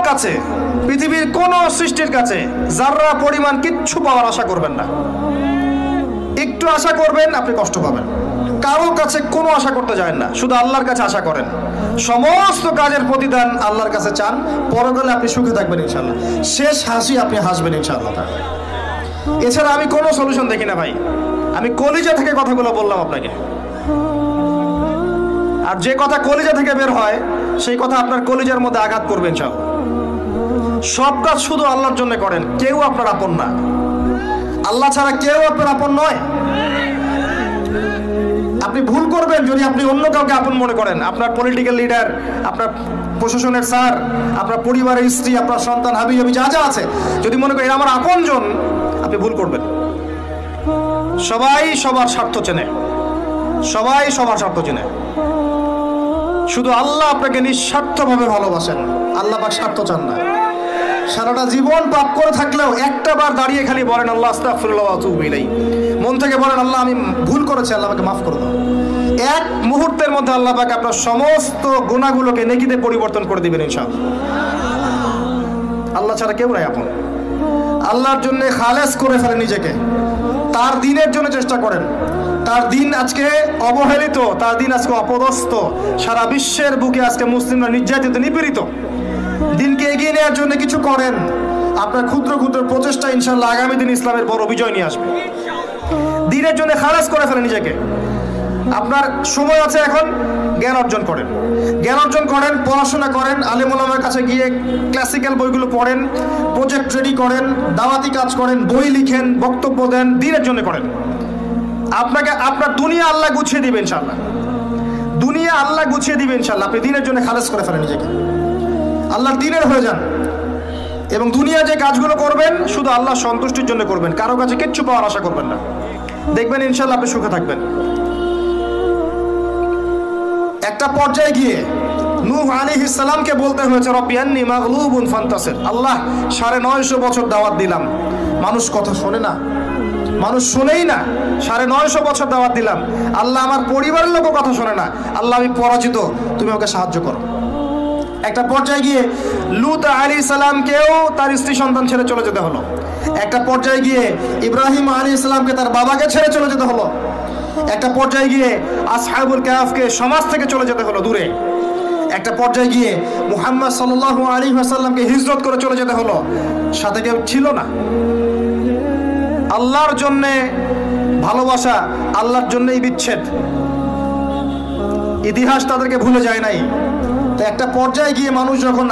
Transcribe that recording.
কাছে, পৃথিবীর কোনো সৃষ্টির কাছে যাররা পরিমাণ কিচ্ছু পাওয়ার আশা করবেন না। একটু আশা করবেন আপনি কষ্ট পাবেন। কারো কাছে কোনো আশা করতে যায় না, শুধু আল্লাহর কাছে আশা করেন। সমস্ত কাজের প্রতিদান আল্লাহর কাছে চান, পরকালে আপনি সুখে থাকবেন ইনশাআল্লাহ। শেষ হাসি আপনি হাসবেন ইনশাআল্লাহ। এছাড়া আমি কোনো সলিউশন দেখি না ভাই। আমি কলিজা থেকে কথাগুলো বললাম আপনাকে, আর যে কথা কলিজা থেকে বের হয় সেই কথা আপনার কলিজার মধ্যে আঘাত করবে ইনশাআল্লাহ। সব কাজ শুধু আল্লাহর জন্য করেন, কেউ আপনার আপন না। আল্লাহ ছাড়া কেউ আপনার আপন নয়। আপনি ভুল করবেন যদি আপনি অন্য কাউকে আপন মনে করেন। আপনার পলিটিক্যাল লিডার, আপনার প্রশাসনের স্যার, আপনার পরিবারের স্ত্রী, আপনার সন্তান, হাবি হাবি যা যা আছে, যদি মনে করেন আমার আপনজন, আপনি ভুল করবেন। সবাই সবার স্বার্থ চেনে, সবাই সবার স্বার্থ চেনে। শুধু আল্লাহ আপনাকে নিঃস্বার্থভাবে ভালোবাসেন, আল্লাহ পাক স্বার্থ চান না। সারাটা জীবন পাপ করে থাকলেও একটা বার দাঁড়িয়ে খালি বলেন আল্লাহ আস্তাগফিরুল্লাহ ওয়া আতুবু ইলাইহি, মন থেকে বলেন আল্লাহ আমি ভুল করেছি, আল্লাহ আমাকে মাফ করে দাও। এক মুহূর্তের মধ্যে আল্লাহ পাক আপনার সমস্ত গুনাহগুলোকে নেকিতে পরিবর্তন করে দিবেন ইনশাআল্লাহ। আল্লাহ ছাড়া কেউ নাই আপন। আল্লাহর জন্য খালেস করে ফেলেন নিজেকে, তার দ্বীনের জন্য চেষ্টা করেন। তার দিন আজকে অবহেলিত, তার দিন আজকে অপদস্থ। সারা বিশ্বের বুকে আজকে মুসলিমরা নির্যাতিত, নিপীড়িত। দিনকে এগিয়ে নেওয়ার জন্য কিছু করেন। আপনার ক্ষুদ্র ক্ষুদ্র প্রচেষ্টা ইনশাআল্লাহ আগামী দিন ইসলামের বড় বিজয় নিয়ে আসবে। দিনের জন্য খালাস করে ফেলেন নিজেকে। আপনার সময় আছে এখন, জ্ঞান অর্জন করেন, জ্ঞান অর্জন করেন, পড়াশোনা করেন, আলেম ওলামার কাছে গিয়ে ক্লাসিক্যাল বইগুলো পড়েন, প্রজেক্ট রেডি করেন, দাওয়াতি কাজ করেন, বই লিখেন, বক্তব্য দেন, দিনের জন্য করেন। আপনাকে আপনার দুনিয়া আল্লাহ গুছিয়ে দিবেন ইনশাআল্লাহ। দুনিয়া আল্লাহ গুছিয়ে দিবেন ইনশাআল্লাহ। আপনি দিনের জন্য খালাস করে ফেলেন নিজেকে, আল্লাহর দিনের হয়ে যান। এবং দুনিয়া যে কাজগুলো করবেন শুধু আল্লাহ সন্তুষ্টির জন্য করবেন, কারো কাছে কিচ্ছু পাওয়ার আশা করবেন না। দেখবেন ইনশাআল্লাহ আপনি সুখে থাকবেন। একটা পর্যায়ে গিয়ে নূহ আলাইহিস সালামকে বলতে হয়েছে রব্বি আন্নী মাগলুবুন ফান্তাসির। আল্লাহ 950 বছর দাওয়াত দিলাম, মানুষ কথা শোনে না, মানুষ শোনেই না। 950 বছর দাওয়াত দিলাম, আল্লাহ আমার পরিবারের লোকও কথা শোনে না। আল্লাহ আমি পরাজিত, তুমি আমাকে সাহায্য করো। একটা পর্যায়ে গিয়ে লূত আলাইহিস সালামকেও তার স্ত্রী সন্তান ছেড়ে চলে যেতে হলো। একটা পর্যায়ে গিয়ে ইব্রাহিম আলাইহিস সালামকে তার বাবাকে ছেড়ে চলে যেতে হলো। একটা পর্যায়ে গিয়ে আসহাবুল কাহফকে সমাজ থেকে চলে যেতে হলো দূরে। একটা পর্যায়ে গিয়ে মুহাম্মদ সাল্লাল্লাহু আলাইহি ওয়াসাল্লামকে হিজরত করে চলে যেতে হলো, সাথে কেউ ছিল না। আল্লাহর জন্য ভালোবাসা, আল্লাহর জন্যই বিচ্ছেদ। ইতিহাস তাদেরকে ভুলে যায় নাই। তো একটা পর্যায়ে গিয়ে মানুষ যখন